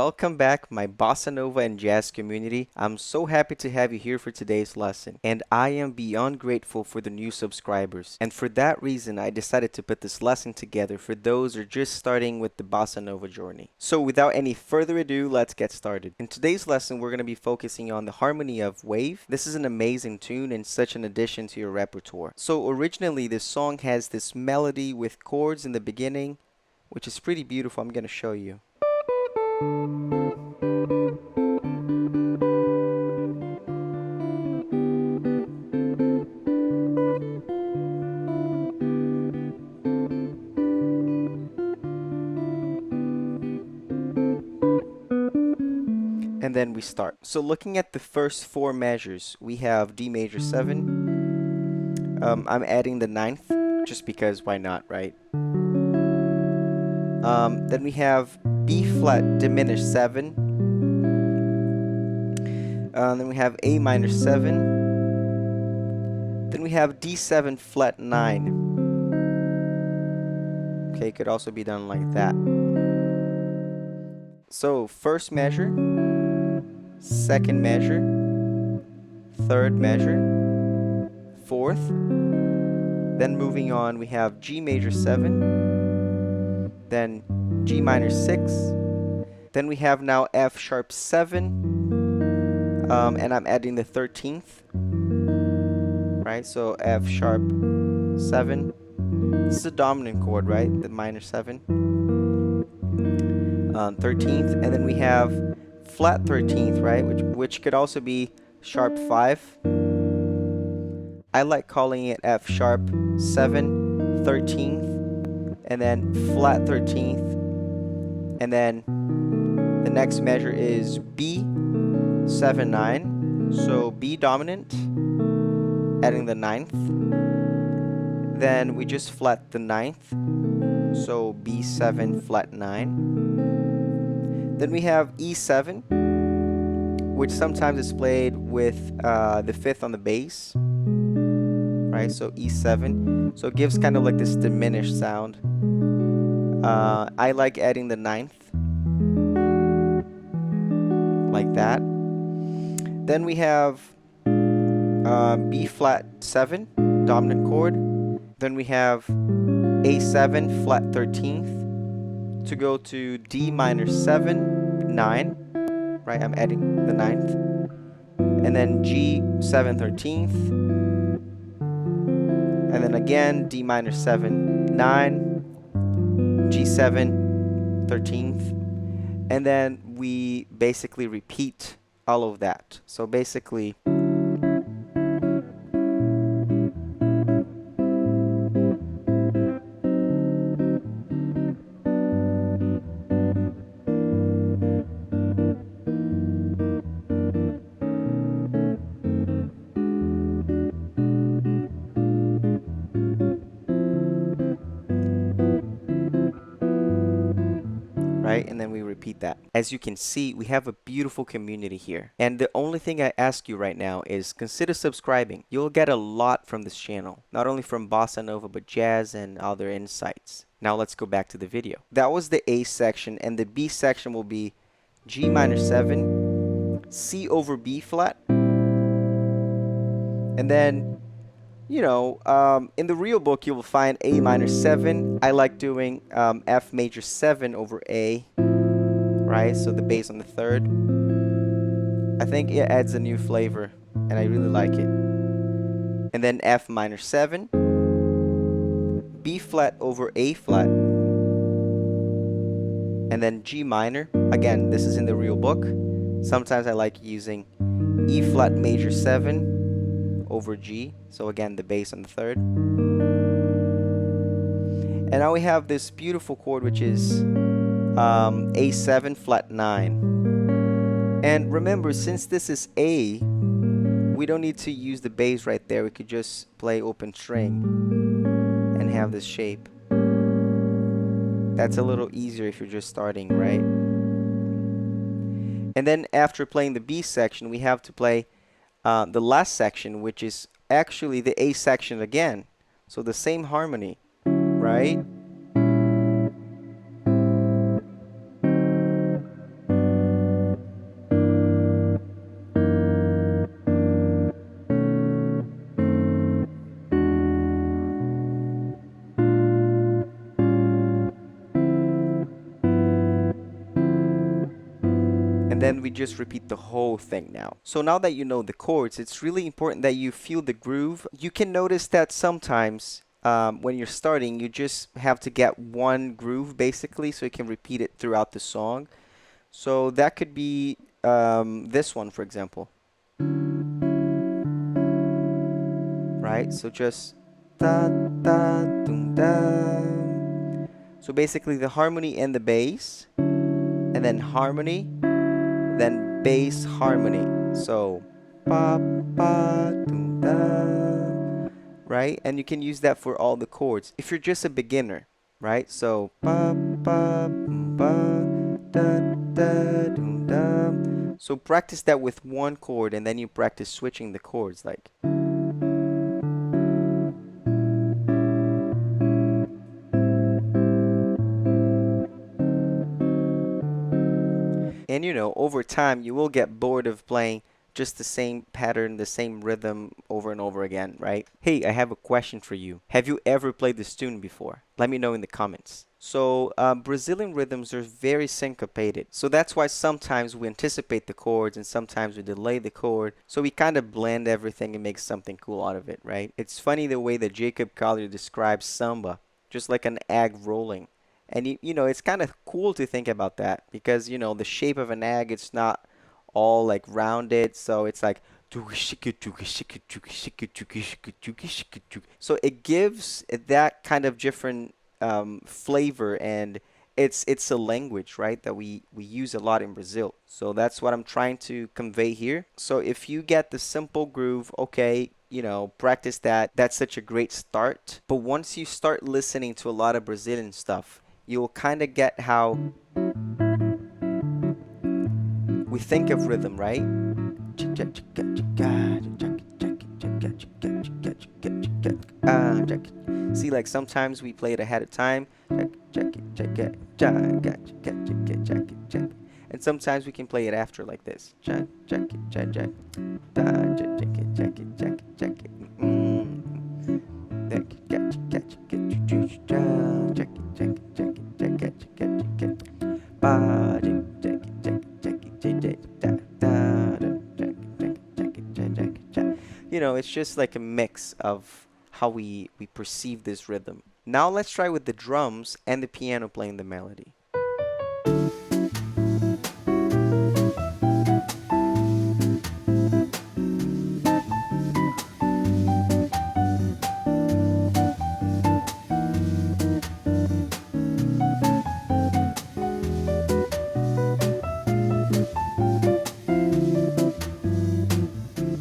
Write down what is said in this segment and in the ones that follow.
Welcome back, my bossa nova and jazz community. I'm so happy to have you here for today's lesson, and I am beyond grateful for the new subscribers. And for that reason, I decided to put this lesson together for those who are just starting with the bossa nova journey. So without any further ado, let's get started. In today's lesson, we're going to be focusing on the harmony of Wave. This is an amazing tune and such an addition to your repertoire. So originally, this song has this melody with chords in the beginning, which is pretty beautiful. I'm going to show you. And then we start. So looking at the first four measures, we have D major 7. I'm adding the ninth just because why not, right? Then we have B flat diminished 7. Then we have A minor 7. Then we have D7 flat 9. Okay, it could also be done like that. So first measure, second measure, third measure, fourth. Then moving on, we have G major 7, then G minor 6. Then we have now F sharp 7, and I'm adding the 13th, right? So F sharp 7. This is a dominant chord, right? The minor 7. 13th, and then we have flat 13th, right? Which could also be sharp 5. I like calling it F sharp 7, 13th, and then flat 13th, and then the next measure is B 7 9. So B dominant, adding the 9th. Then we just flat the 9th, so B7 flat 9. Then we have E7, which sometimes is played with the 5th on the bass, right? So E7, so it gives kind of like this diminished sound. I like adding the 9th, like that. Then we have B flat 7, dominant chord. Then we have A7 flat 13th to go to D minor 7, 9, right? I'm adding the 9th. And then G7 13th. And then again, D minor 7, 9, G7 13th. And then we basically repeat all of that. So basically, right? And then we repeat that. As you can see, we have a beautiful community here. And the only thing I ask you right now is consider subscribing. You'll get a lot from this channel, not only from bossa nova, but jazz and other insights. Now let's go back to the video. That was the A section, and the B section will be G minor 7, C over B flat, and then, you know, in the real book, you will find A minor 7. I like doing F major 7 over A, right? So the bass on the third. I think it adds a new flavor, and I really like it. And then F minor 7, B flat over A flat, and then G minor. Again, this is in the real book. Sometimes I like using E flat major 7 over G, so again the bass on the third. And now we have this beautiful chord, which is A7 flat 9. And remember, since this is A, we don't need to use the bass right there. We could just play open string and have this shape. That's a little easier if you're just starting, right? And then after playing the B section, we have to play the last section, which is actually the A section again. So the same harmony, right? then we just repeat the whole thing now. So now that you know the chords, it's really important that you feel the groove. You can notice that sometimes when you're starting, you just have to get one groove basically so you can repeat it throughout the song. So that could be this one, for example. Right? So just da da dum da. So basically the harmony and the bass, and then harmony, then bass harmony. So ba ba dum da, right? And you can use that for all the chords. If you're just a beginner, right? So ba ba ba da da dum da. So practice that with one chord, and then you practice switching the chords, like. And you know, over time, you will get bored of playing just the same pattern, the same rhythm over and over again, right? Hey, I have a question for you. Have you ever played this tune before? Let me know in the comments. So, Brazilian rhythms are very syncopated. So that's why sometimes we anticipate the chords and sometimes we delay the chord. So we kind of blend everything and make something cool out of it, right? It's funny the way that Jacob Collier describes samba, just like an egg rolling. And you know, it's kind of cool to think about that because, you know, the shape of an egg, it's not all like rounded. So it's like, so it gives that kind of different flavor, and it's a language, right, that we use a lot in Brazil. So that's what I'm trying to convey here. So if you get the simple groove, okay, you know, practice that. That's such a great start. But once you start listening to a lot of Brazilian stuff, you'll kind of get how we think of rhythm, right? See, like sometimes we play it ahead of time, and sometimes we can play it after like this. You know, it's just like a mix of how we perceive this rhythm. Now let's try with the drums and the piano playing the melody.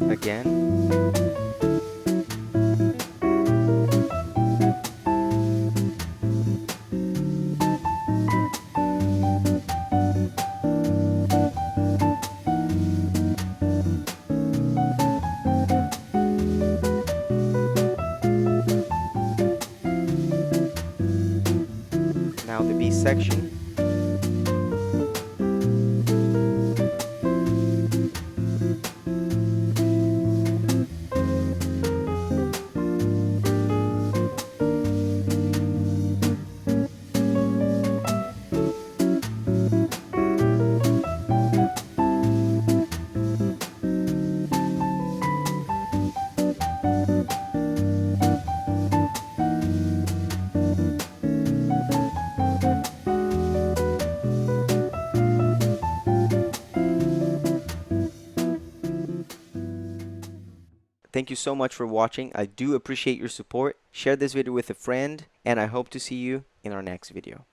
Again. Now the B section. Thank you so much for watching. I do appreciate your support. Share this video with a friend, and I hope to see you in our next video.